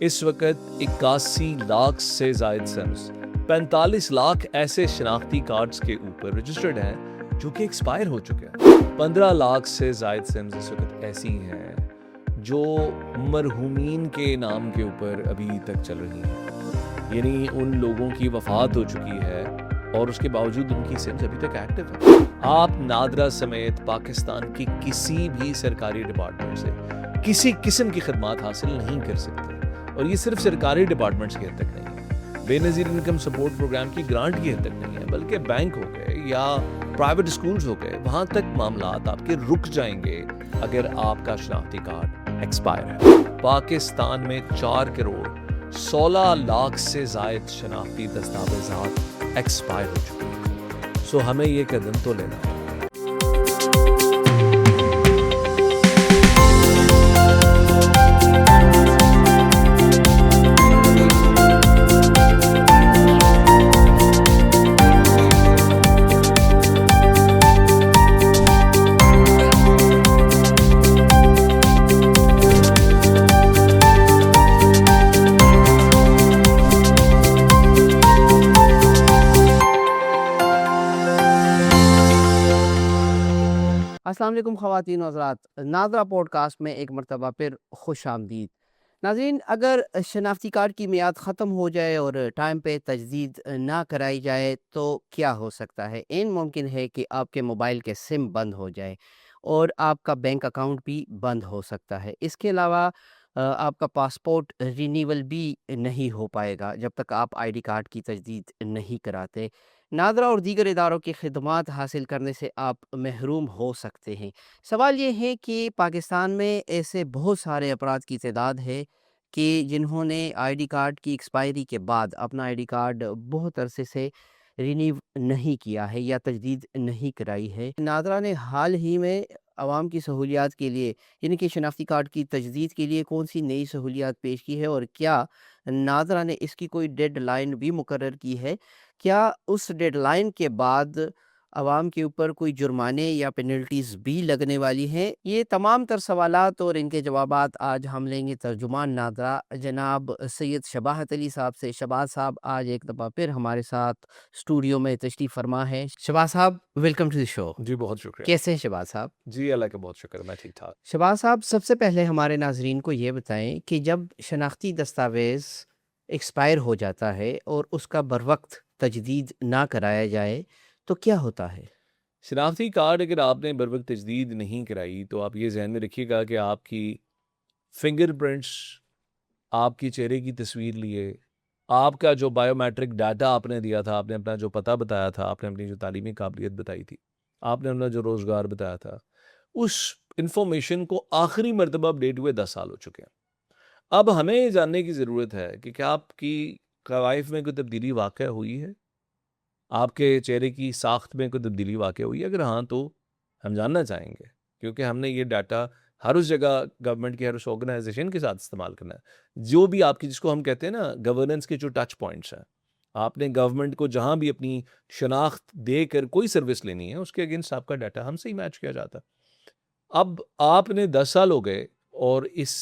اس وقت 81 لاکھ سے زائد سمز 45 لاکھ ایسے شناختی کارڈز کے اوپر رجسٹرڈ ہیں جو کہ ایکسپائر ہو چکے ہیں. 15 لاکھ سے زائد سمز اس وقت ایسی ہیں جو مرحومین کے نام کے اوپر ابھی تک چل رہی ہیں، یعنی ان لوگوں کی وفات ہو چکی ہے اور اس کے باوجود ان کی سمز ابھی تک ایکٹیو ہے. آپ نادرا سمیت پاکستان کی کسی بھی سرکاری ڈپارٹمنٹ سے کسی قسم کی خدمات حاصل نہیں کر سکتے، اور یہ صرف سرکاری ڈپارٹمنٹس کی حد تک نہیں ہے، بے نظیر انکم سپورٹ پروگرام کی گرانٹ کی حد تک نہیں ہے، بلکہ بینک ہو گئے یا پرائیویٹ اسکولز ہو گئے، وہاں تک معاملات آپ کے رک جائیں گے اگر آپ کا شناختی کارڈ ایکسپائر ہے. پاکستان میں 4 کروڑ 16 لاکھ سے زائد شناختی دستاویزات ایکسپائر ہو چکے ہیں. سو ہمیں یہ قدم تو لینا ہے. السلام علیکم خواتین و حضرات، نادرا پوڈ کاسٹ میں ایک مرتبہ پھر خوش آمدید. ناظرین، اگر شناختی کارڈ کی میعاد ختم ہو جائے اور ٹائم پہ تجدید نہ کرائی جائے تو کیا ہو سکتا ہے؟ ممکن ہے کہ آپ کے موبائل کے سم بند ہو جائے اور آپ کا بینک اکاؤنٹ بھی بند ہو سکتا ہے. اس کے علاوہ آپ کا پاسپورٹ رینیول بھی نہیں ہو پائے گا جب تک آپ آئی ڈی کارڈ کی تجدید نہیں کراتے. نادرا اور دیگر اداروں کی خدمات حاصل کرنے سے آپ محروم ہو سکتے ہیں. سوال یہ ہے کہ پاکستان میں ایسے بہت سارے افراد کی تعداد ہے کہ جنہوں نے آئی ڈی کارڈ کی ایکسپائری کے بعد اپنا آئی ڈی کارڈ بہت عرصے سے رینیو نہیں کیا ہے یا تجدید نہیں کرائی ہے. نادرا نے حال ہی میں عوام کی سہولیات کے لیے، یعنی کہ شناختی کارڈ کی تجدید کے لیے کون سی نئی سہولیات پیش کی ہے، اور کیا نادرا نے اس کی کوئی ڈیڈ لائن بھی مقرر کی ہے؟ کیا اس ڈیڈ لائن کے بعد عوام کے اوپر کوئی جرمانے یا پینلٹیز بھی لگنے والی ہیں؟ یہ تمام تر سوالات اور ان کے جوابات آج ہم لیں گے ترجمان نادرا جناب سید شباہت علی صاحب سے. شباہت صاحب آج ایک دفعہ پھر ہمارے ساتھ اسٹوڈیو میں تشریف فرما ہے. شباہت صاحب، ویلکم ٹو دی شو. جی بہت شکریہ. کیسے ہیں شباہت صاحب؟ جی اللہ کا بہت شکر، میں ٹھیک ٹھاک. شباہت صاحب، سب سے پہلے ہمارے ناظرین کو یہ بتائیں کہ جب شناختی دستاویز ایکسپائر ہو جاتا ہے اور اس کا بروقت تجدید نہ کرایا جائے تو کیا ہوتا ہے؟ شناختی کارڈ اگر آپ نے بروقت تجدید نہیں کرائی تو آپ یہ ذہن میں رکھیے گا کہ آپ کی فنگر پرنٹس، آپ کی چہرے کی تصویر لیے، آپ کا جو بائیو میٹرک ڈاٹا آپ نے دیا تھا، آپ نے اپنا جو پتہ بتایا تھا، آپ نے اپنی جو تعلیمی قابلیت بتائی تھی، آپ نے اپنا جو روزگار بتایا تھا، اس انفارمیشن کو آخری مرتبہ اپڈیٹ ہوئے 10 سال ہو چکے ہیں. اب ہمیں یہ جاننے کی ضرورت ہے کہ کیا آپ کی قوائف میں کوئی تبدیلی واقع ہوئی ہے، آپ کے چہرے کی ساخت میں کوئی تبدیلی واقع ہوئی ہے. اگر ہاں تو ہم جاننا چاہیں گے، کیونکہ ہم نے یہ ڈاٹا ہر اس جگہ گورنمنٹ کی ہر اس آرگنائزیشن کے ساتھ استعمال کرنا ہے جو بھی آپ کی، جس کو ہم کہتے ہیں نا گورننس کے جو ٹچ پوائنٹس ہیں. آپ نے گورنمنٹ کو جہاں بھی اپنی شناخت دے کر کوئی سروس لینی ہے، اس کے اگینسٹ آپ کا ڈاٹا ہم سے ہی میچ کیا جاتا. اب آپ نے 10 سال ہو گئے اور اس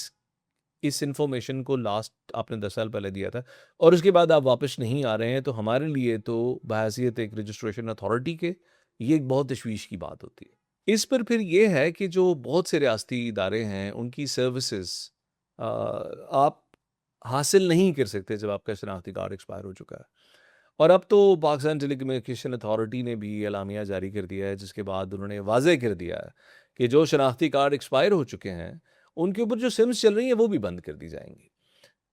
انفارمیشن کو لاسٹ آپ نے 10 سال پہلے دیا تھا، اور اس کے بعد آپ واپس نہیں آ رہے ہیں، تو ہمارے لیے تو بحیثیت ایک رجسٹریشن اتھارٹی کے یہ ایک بہت تشویش کی بات ہوتی ہے. اس پر پھر یہ ہے کہ جو بہت سے ریاستی ادارے ہیں ان کی سروسز آپ حاصل نہیں کر سکتے جب آپ کا شناختی کارڈ ایکسپائر ہو چکا ہے. اور اب تو پاکستان ٹیلی کمیونیکیشن اتھارٹی نے بھی اعلامیہ جاری کر دیا ہے، جس کے بعد انہوں نے واضح کر دیا ہے کہ جو شناختی کارڈ ایکسپائر ہو چکے ہیں ان کے اوپر جو سمز چل رہی ہیں وہ بھی بند کر دی جائیں گی.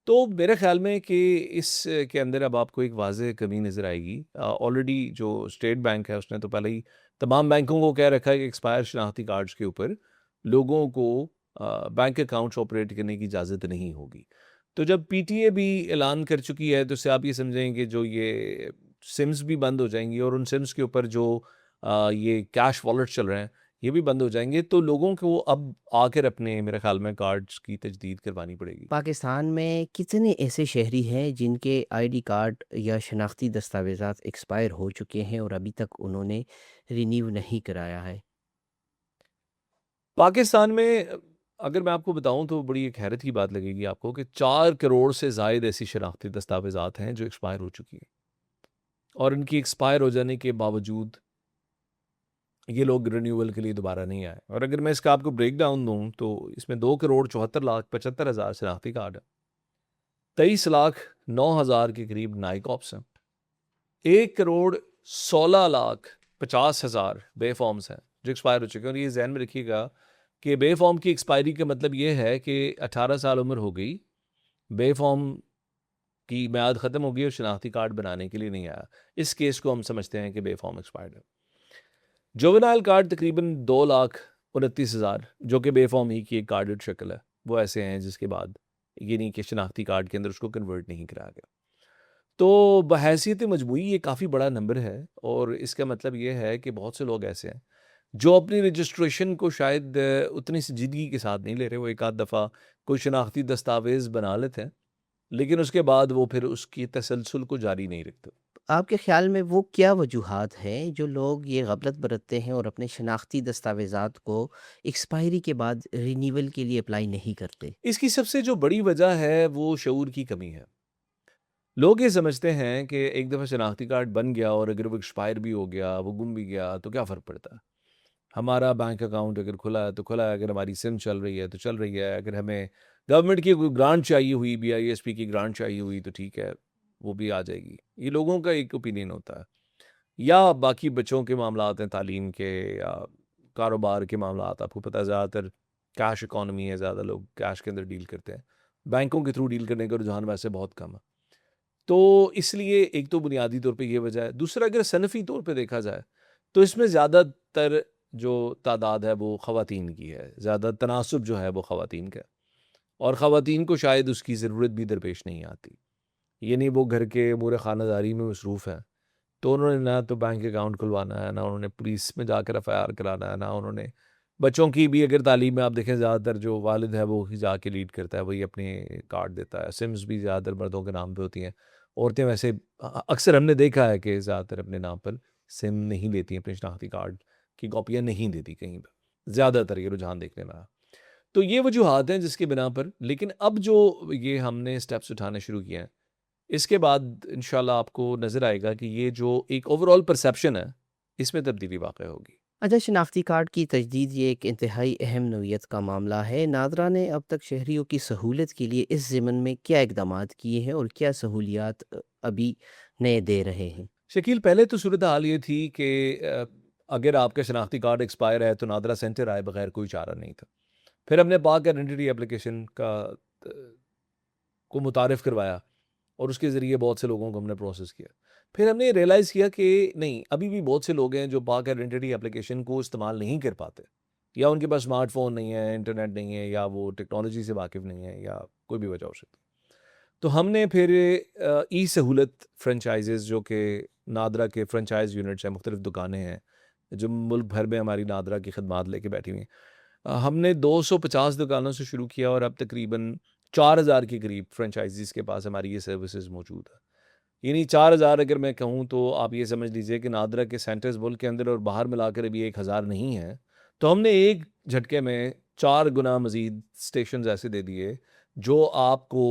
تو میرے خیال میں کہ اس کے اندر اب آپ کو ایک واضح کمی نظر آئے گی. آلریڈی جو اسٹیٹ بینک ہے اس نے تو پہلے ہی تمام بینکوں کو کہہ رکھا ہے کہ ایکسپائر شناختی کارڈز کے اوپر لوگوں کو بینک اکاؤنٹس آپریٹ کرنے کی اجازت نہیں ہوگی. تو جب پی ٹی اے بھی اعلان کر چکی ہے تو اس سے آپ یہ سمجھیں کہ جو یہ سمز بھی بند ہو جائیں گی، اور ان سمز کے اوپر جو یہ کیش والیٹ چل رہے ہیں یہ بھی بند ہو جائیں گے. تو لوگوں کو اب آ کر اپنے میرے خیال میں کارڈز کی تجدید کروانی پڑے گی. پاکستان میں کتنے ایسے شہری ہیں جن کے آئی ڈی کارڈ یا شناختی دستاویزات ایکسپائر ہو چکے ہیں اور ابھی تک انہوں نے رینیو نہیں کرایا ہے؟ پاکستان میں اگر میں آپ کو بتاؤں تو بڑی ایک حیرت کی بات لگے گی آپ کو کہ 4 کروڑ سے زائد ایسی شناختی دستاویزات ہیں جو ایکسپائر ہو چکی ہیں، اور ان کی ایکسپائر ہو جانے کے باوجود یہ لوگ رینیول کے لیے دوبارہ نہیں آئے. اور اگر میں اس کا آپ کو بریک ڈاؤن دوں تو اس میں 2 کروڑ 74 لاکھ 75 ہزار شناختی کارڈ ہیں، 23 لاکھ 9 ہزار کے قریب نائک آپس ہیں، 1 کروڑ 16 لاکھ 50 ہزار بے فارمز ہیں جو ایکسپائر ہو چکے ہیں. اور یہ ذہن میں رکھیے گا کہ بے فارم کی ایکسپائری کا مطلب یہ ہے کہ 18 سال عمر ہو گئی، بے فارم کی میعاد ختم ہو گئی اور شناختی کارڈ بنانے کے لیے نہیں آیا. اس کیس کو ہم سمجھتے ہیں کہ بے فارم ایکسپائرڈ ہے. جوونائل کارڈ تقریباً 2 لاکھ 29 ہزار جو کہ بے فارم ہی کی ایک کارڈڈ شکل ہے، وہ ایسے ہیں جس کے بعد یہ نہیں کہ شناختی کارڈ کے اندر اس کو کنورٹ نہیں کرایا گیا. تو بحیثیت مجموعی یہ کافی بڑا نمبر ہے، اور اس کا مطلب یہ ہے کہ بہت سے لوگ ایسے ہیں جو اپنی رجسٹریشن کو شاید اتنی سنجیدگی کے ساتھ نہیں لے رہے. وہ ایک آدھ دفعہ کوئی شناختی دستاویز بنا لیتے ہیں، لیکن اس کے بعد وہ پھر اس کی تسلسل کو جاری نہیں رکھتے. آپ کے خیال میں وہ کیا وجوہات ہیں جو لوگ یہ غفلت برتتے ہیں اور اپنے شناختی دستاویزات کو ایکسپائری کے بعد رینیول کے لیے اپلائی نہیں کرتے؟ اس کی سب سے جو بڑی وجہ ہے وہ شعور کی کمی ہے. لوگ یہ سمجھتے ہیں کہ ایک دفعہ شناختی کارڈ بن گیا اور اگر وہ ایکسپائر بھی ہو گیا، وہ گم بھی گیا، تو کیا فرق پڑتا ہے. ہمارا بینک اکاؤنٹ اگر کھلا ہے تو کھلا ہے، اگر ہماری سم چل رہی ہے تو چل رہی ہے، اگر ہمیں گورنمنٹ کی کوئی گرانٹ چاہیے ہوئی، BISP کی گرانٹ چاہیے ہوئی تو ٹھیک ہے، وہ بھی آ جائے گی. یہ لوگوں کا ایک اوپینین ہوتا ہے. یا باقی بچوں کے معاملات ہیں، تعلیم کے یا کاروبار کے معاملات، آپ کو پتہ ہے زیادہ تر کیش اکانومی ہے، زیادہ لوگ کیش کے اندر ڈیل کرتے ہیں، بینکوں کے تھرو ڈیل کرنے کا رجحان ویسے بہت کم ہے. تو اس لیے ایک تو بنیادی طور پہ یہ وجہ ہے. دوسرا، اگر صنفی طور پہ دیکھا جائے تو اس میں زیادہ تر جو تعداد ہے وہ خواتین کی ہے، زیادہ تناسب جو ہے وہ خواتین کا ہے، اور خواتین کو شاید اس کی ضرورت بھی درپیش نہیں آتی. یعنی وہ گھر کے امور خانہ داری میں مصروف ہیں، تو انہوں نے نہ تو بینک اکاؤنٹ کھلوانا ہے، نہ انہوں نے پولیس میں جا کر FIR کرانا ہے، نہ انہوں نے بچوں کی بھی اگر تعلیم میں آپ دیکھیں زیادہ تر جو والد ہے وہ ہی جا کے لیڈ کرتا ہے، وہی اپنے کارڈ دیتا ہے. سمز بھی زیادہ تر مردوں کے نام پہ ہوتی ہیں. عورتیں ویسے اکثر ہم نے دیکھا ہے کہ زیادہ تر اپنے نام پر سم نہیں لیتی ہیں، اپنے شناختی کارڈ کی کاپیاں نہیں دیتی کہیں پہ، زیادہ تر یہ رجحان دیکھنے میں آیا. تو یہ وجوہات ہیں جس کی بنا پر. لیکن اب جو یہ ہم نے سٹیپس اٹھانے شروع کیے ہیں، اس کے بعد انشاءاللہ آپ کو نظر آئے گا کہ یہ جو ایک اوور آل پرسیپشن ہے اس میں تبدیلی واقع ہوگی. اچھا، شناختی کارڈ کی تجدید یہ ایک انتہائی اہم نوعیت کا معاملہ ہے. ناظرہ نے اب تک شہریوں کی سہولت کے لیے اس ضمن میں کیا اقدامات کیے ہیں اور کیا سہولیات ابھی نئے دے رہے ہیں؟ شکیل، پہلے تو صورتحال یہ تھی کہ اگر آپ کا شناختی کارڈ ایکسپائر ہے تو نادرہ سینٹر آئے بغیر کوئی چارہ نہیں تھا. پھر ہم نے پاک آئیڈینٹی اپلیکیشن کو متعارف کروایا اور اس کے ذریعے بہت سے لوگوں کو ہم نے پروسیس کیا. پھر ہم نے ریئلائز کیا کہ نہیں، ابھی بھی بہت سے لوگ ہیں جو پاک آئیڈینٹی اپلیکیشن کو استعمال نہیں کر پاتے، یا ان کے پاس اسمارٹ فون نہیں ہے، انٹرنیٹ نہیں ہے، یا وہ ٹیکنالوجی سے واقف نہیں ہے، یا کوئی بھی وجہ ہو سکتی. تو ہم نے پھر ای سہولت فرنچائزز جو کہ نادرہ کے فرنچائز یونٹس ہیں، مختلف دکانیں ہیں جو ملک بھر میں ہماری نادرہ کی خدمات لے کے بیٹھی ہوئی ہیں، ہم نے 250 دکانوں سے شروع کیا اور اب تقریباً 4000 کے قریب فرنچائزیز کے پاس ہماری یہ سروسز موجود ہے. یعنی 4000 اگر میں کہوں تو آپ یہ سمجھ لیجئے کہ نادرہ کے سینٹرز ملک کے اندر اور باہر ملا کر ابھی 1000 نہیں ہیں. تو ہم نے ایک جھٹکے میں 4 گنا مزید اسٹیشنز ایسے دے دیے جو آپ کو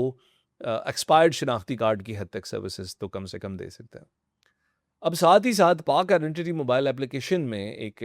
ایکسپائرڈ شناختی کارڈ کی حد تک سروسز تو کم سے کم دے سکتے ہیں. اب ساتھ ہی ساتھ پاک آئیڈینٹی موبائل اپلیکیشن میں ایک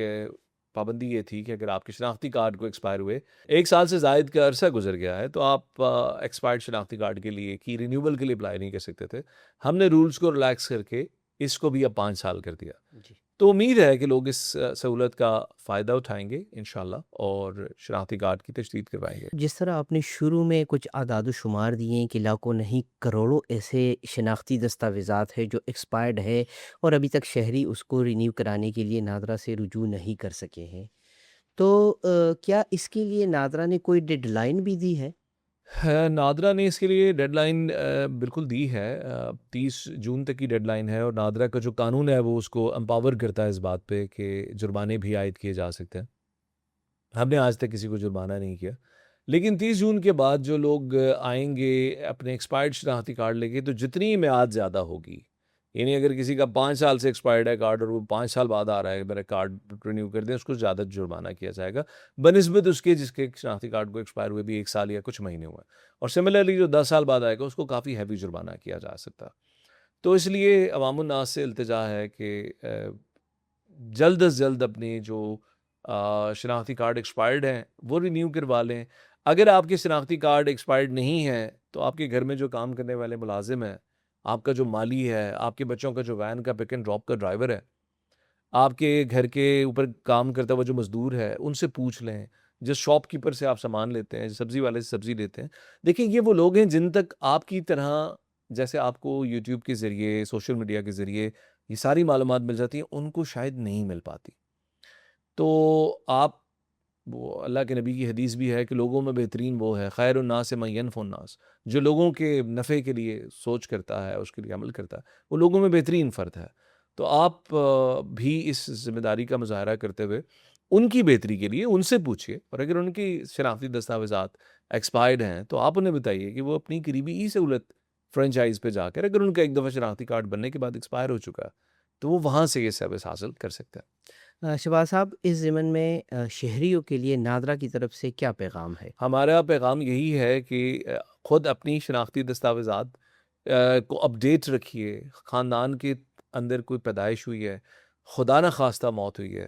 پابندی یہ تھی کہ اگر آپ کے شناختی کارڈ کو ایکسپائر ہوئے 1 سال سے زائد کا عرصہ گزر گیا ہے تو آپ ایکسپائرڈ شناختی کارڈ کے لیے کی رینیول کے لیے اپلائی نہیں کر سکتے تھے. ہم نے رولز کو ریلیکس کر کے اس کو بھی اب 5 سال کر دیا. جی. تو امید ہے کہ لوگ اس سہولت کا فائدہ اٹھائیں گے انشاءاللہ اور شناختی کارڈ کی تجدید کروائیں گے. جس طرح آپ نے شروع میں کچھ اعداد و شمار دیے ہیں کہ لاکھوں نہیں کروڑوں ایسے شناختی دستاویزات ہیں جو ایکسپائرڈ ہے اور ابھی تک شہری اس کو رینیو کرانے کے لیے نادرہ سے رجوع نہیں کر سکے ہیں، تو کیا اس کے لیے نادرہ نے کوئی ڈیڈ لائن بھی دی ہے؟ نادرہ نے اس کے لیے ڈیڈ لائن بالکل دی ہے. 30 جون تک کی ڈیڈ لائن ہے، اور نادرہ کا جو قانون ہے وہ اس کو امپاور کرتا ہے اس بات پہ کہ جرمانے بھی عائد کیے جا سکتے ہیں. ہم نے آج تک کسی کو جرمانہ نہیں کیا، لیکن 30 جون کے بعد جو لوگ آئیں گے اپنے ایکسپائرڈ شناختی کارڈ لے کے، تو جتنی میعاد زیادہ ہوگی یعنی اگر کسی کا 5 سال سے ایکسپائرڈ ہے کارڈ اور وہ 5 سال بعد آ رہا ہے میرا کارڈ رینیو کر دیں، اس کو زیادہ جرمانہ کیا جائے گا بنسبت اس کے جس کے شناختی کارڈ کو ایکسپائر ہوئے بھی 1 سال یا کچھ مہینے ہوئے، اور سملرلی جو 10 سال بعد آئے گا اس کو کافی ہیوی جرمانہ کیا جا سکتا۔ تو اس لیے عوام الناس سے التجا ہے کہ جلد از جلد اپنے جو شناختی کارڈ ایکسپائرڈ ہیں وہ رینیو کروا لیں۔ اگر آپ کے شناختی کارڈ ایکسپائرڈ نہیں ہیں تو آپ کے گھر میں جو کام کرنے والے ملازم ہیں، آپ کا جو مالی ہے، آپ کے بچوں کا جو وین کا پک اینڈ ڈراپ کا ڈرائیور ہے، آپ کے گھر کے اوپر کام کرتا ہوا جو مزدور ہے، ان سے پوچھ لیں۔ جس شاپ کیپر سے آپ سامان لیتے ہیں، سبزی والے سے سبزی لیتے ہیں، دیکھیں یہ وہ لوگ ہیں جن تک آپ کی طرح جیسے آپ کو یوٹیوب کے ذریعے، سوشل میڈیا کے ذریعے یہ ساری معلومات مل جاتی ہیں، ان کو شاید نہیں مل پاتی۔ تو آپ وہ اللہ کے نبی کی حدیث بھی ہے کہ لوگوں میں بہترین وہ ہے، خیر الناس من ینفع الناس، جو لوگوں کے نفع کے لیے سوچ کرتا ہے، اس کے لیے عمل کرتا ہے، وہ لوگوں میں بہترین فرد ہے۔ تو آپ بھی اس ذمہ داری کا مظاہرہ کرتے ہوئے ان کی بہتری کے لیے ان سے پوچھیے، اور اگر ان کی شناختی دستاویزات ایکسپائرڈ ہیں تو آپ انہیں بتائیے کہ وہ اپنی قریبی ای سہولت فرنچائز پہ جا کر، اگر ان کا ایک دفعہ شناختی کارڈ بننے کے بعد ایکسپائر ہو چکا ہے تو وہ وہاں سے یہ سروس حاصل کر سکتا ہے۔ شہباز صاحب، اس ضمن میں شہریوں کے لیے نادرا کی طرف سے کیا پیغام ہے؟ ہمارا پیغام یہی ہے کہ خود اپنی شناختی دستاویزات کو اپڈیٹ رکھیے۔ خاندان کے اندر کوئی پیدائش ہوئی ہے، خدا نہ خواستہ موت ہوئی ہے،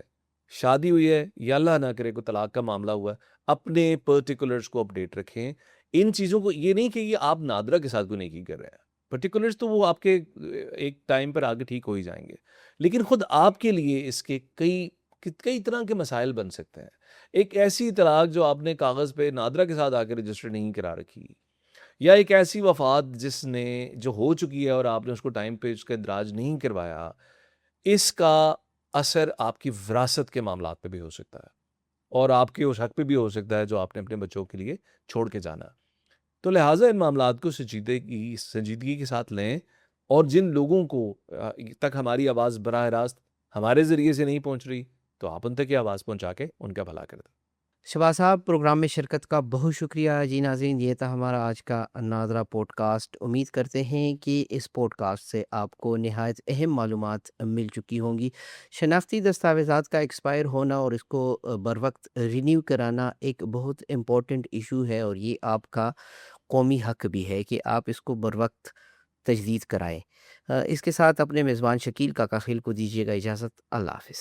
شادی ہوئی ہے یا اللہ نہ کرے کوئی طلاق کا معاملہ ہوا ہے، اپنے پرٹیکولرز کو اپڈیٹ رکھیں۔ ان چیزوں کو یہ نہیں کہ یہ آپ نادرا کے ساتھ کوئی نیکی کر رہے ہیں، پرٹیکولرز تو وہ آپ کے ایک ٹائم پر آگے ٹھیک ہو ہی جائیں گے، لیکن خود آپ کے لیے اس کے کئی طرح کے مسائل بن سکتے ہیں۔ ایک ایسی طلاق جو آپ نے کاغذ پہ نادرا کے ساتھ آ کے رجسٹر نہیں کرا رکھی، یا ایک ایسی وفات جس نے جو ہو چکی ہے اور آپ نے اس کو ٹائم پہ اس کا اندراج نہیں کروایا، اس کا اثر آپ کی وراثت کے معاملات پہ بھی ہو سکتا ہے، اور آپ کے اس حق پہ بھی ہو سکتا ہے جو آپ نے اپنے بچوں کے لیے چھوڑ کے جانا۔ تو لہٰذا ان معاملات کو سنجیدگی کے ساتھ لیں، اور جن لوگوں کو تک ہماری آواز براہ راست ہمارے ذریعے سے نہیں پہنچ رہی تو آپ ان تک یہ آواز پہنچا کے ان کا بھلا کر دیں۔ شہباز صاحب، پروگرام میں شرکت کا بہت شکریہ۔ جی ناظرین، یہ تھا ہمارا آج کا ناظرہ پوڈ کاسٹ۔ امید کرتے ہیں کہ اس پوڈ کاسٹ سے آپ کو نہایت اہم معلومات مل چکی ہوں گی۔ شناختی دستاویزات کا ایکسپائر ہونا اور اس کو بروقت رینیو کرانا ایک بہت امپورٹنٹ ایشو ہے، اور یہ آپ کا قومی حق بھی ہے کہ آپ اس کو بروقت تجدید کرائیں۔ اس کے ساتھ اپنے میزبان شکیل کاکا خیل کو دیجیے گا اجازت۔ اللہ حافظ۔